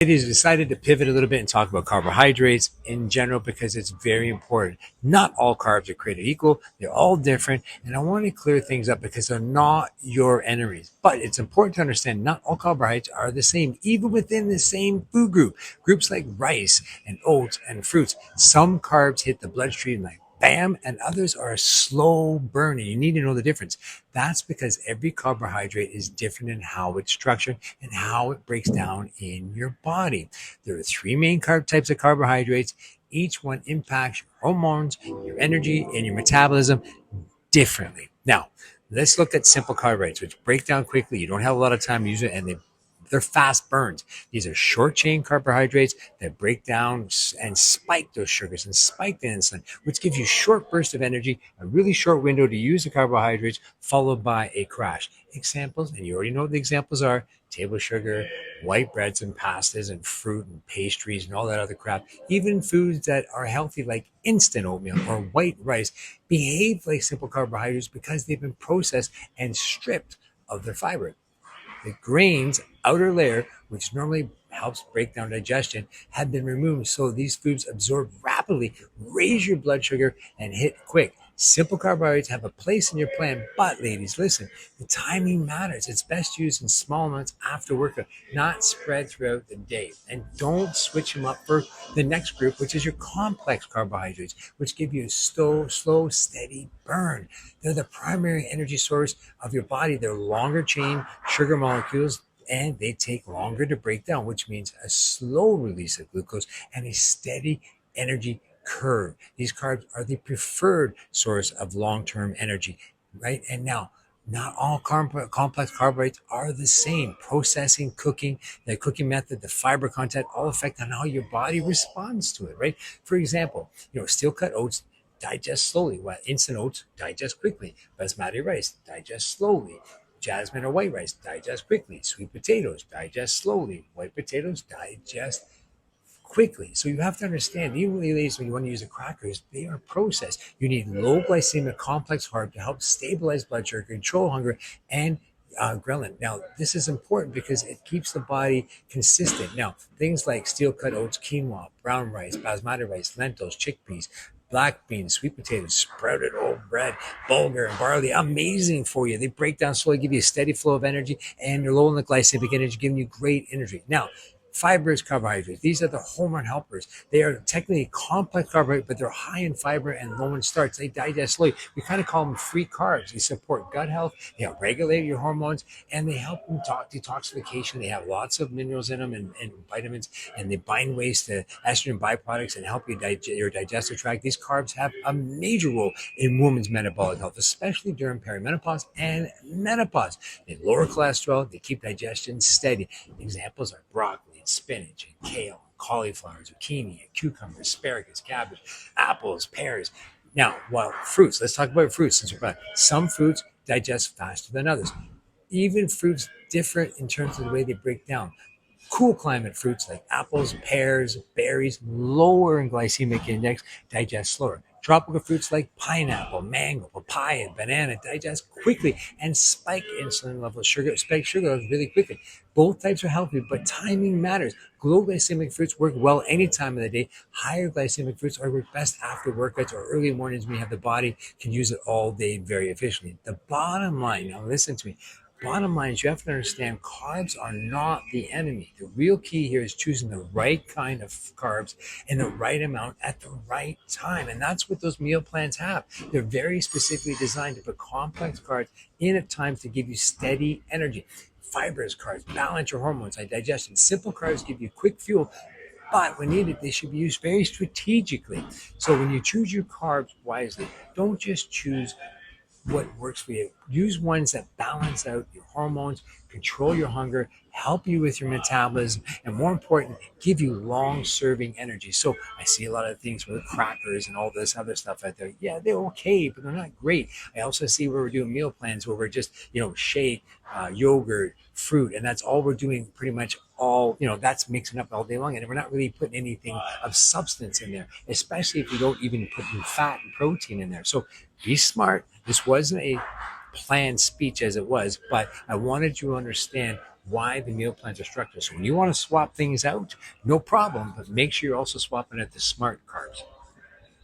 It is decided to pivot a little bit and talk about carbohydrates in general because it's very important. Not all carbs are created equal. They're all different. And I want to clear things up because they're not your enemies. But it's important to understand not all carbohydrates are the same, even within the same food group. Groups like rice and oats and fruits. Some carbs hit the bloodstream like bam, and others are slow burning. You need to know the difference. That's because every carbohydrate is different in how it's structured and how it breaks down in your body. There are three main types of carbohydrates. Each one impacts your hormones, your energy, and your metabolism differently. Now, let's look at simple carbohydrates, which break down quickly. You don't have a lot of time to use it, and they're fast burns. These are short chain carbohydrates that break down and spike those sugars and spike the insulin, which gives you short bursts of energy, a really short window to use the carbohydrates, followed by a crash. Examples, and you already know what the examples are: table sugar, white breads and pastas and fruit and pastries and all that other crap. Even foods that are healthy like instant oatmeal or white rice behave like simple carbohydrates because they've been processed and stripped of their fiber. The grain's outer layer, which normally helps break down digestion, had been removed so these foods absorb rapidly, raise your blood sugar, and hit quick. Simple carbohydrates have a place in your plan, but ladies, listen, the timing matters. It's best used in small amounts after workout, not spread throughout the day. And don't switch them up for the next group, which is your complex carbohydrates, which give you a slow, steady burn. They're the primary energy source of your body. They're longer chain sugar molecules and they take longer to break down, which means a slow release of glucose and a steady energy curve. These carbs are the preferred source of long-term energy, right? And now, not all complex carbohydrates are the same. Processing, cooking, the cooking method, the fiber content, all affect on how your body responds to it, right? For example, steel cut oats digest slowly, while instant oats digest quickly. Basmati rice digest slowly. Jasmine or white rice digest quickly. Sweet potatoes digest slowly. White potatoes digest quickly. So you have to understand, even ladies, when you want to use the crackers, they are processed. You need low glycemic complex carb to help stabilize blood sugar, control hunger, and ghrelin. Now, this is important because it keeps the body consistent. Now, things like steel cut oats, quinoa, brown rice, basmati rice, lentils, chickpeas, black beans, sweet potatoes, sprouted old bread, bulgur, and barley, amazing for you. They break down slowly, give you a steady flow of energy, and they're low in the glycemic energy, giving you great energy. Now, fibrous carbohydrates. These are the hormone helpers. They are technically complex carbohydrates, but they're high in fiber and low in starch. They digest slowly. We kind of call them free carbs. They support gut health. They help regulate your hormones, and they help in detoxification. They have lots of minerals in them and vitamins, and they bind waste to estrogen byproducts and help your digestive tract. These carbs have a major role in women's metabolic health, especially during perimenopause and menopause. They lower cholesterol. They keep digestion steady. Examples are broccoli, spinach, and kale, cauliflower, zucchini, and cucumber, asparagus, cabbage, apples, pears. Now, while fruits, let's talk about fruits since we're back. Some fruits digest faster than others. Even fruits differ in terms of the way they break down. Cool climate fruits like apples, pears, berries, lower in glycemic index, digest slower. Tropical fruits like pineapple, mango, papaya, banana digest quickly and spike insulin levels, spike sugar levels really quickly. Both types are healthy, but timing matters. Low glycemic fruits work well any time of the day. Higher glycemic fruits are work best after workouts or early mornings when you have the body can use it all day very efficiently. The bottom line, now listen to me, bottom line is you have to understand carbs are not the enemy. The real key here is choosing the right kind of carbs in the right amount at the right time. And that's what those meal plans have. They're very specifically designed to put complex carbs in at times to give you steady energy. Fibrous carbs balance your hormones and digestion. Simple carbs give you quick fuel, but when needed, they should be used very strategically. So when you choose your carbs wisely, don't just choose what works for you. Use ones that balance out your hormones, control your hunger, help you with your metabolism, and more important, give you long-serving energy. So I see a lot of things with crackers and all this other stuff out there. Yeah, they're okay, but they're not great. I also see where we're doing meal plans where we're just, shake, yogurt, fruit, and that's all we're doing pretty much all, that's mixing up all day long. And we're not really putting anything of substance in there, especially if we don't even put any fat and protein in there. So be smart. This wasn't a planned speech as it was, but I wanted you to understand why the meal plans are structured. So when you want to swap things out, no problem, but make sure you're also swapping out the smart carbs.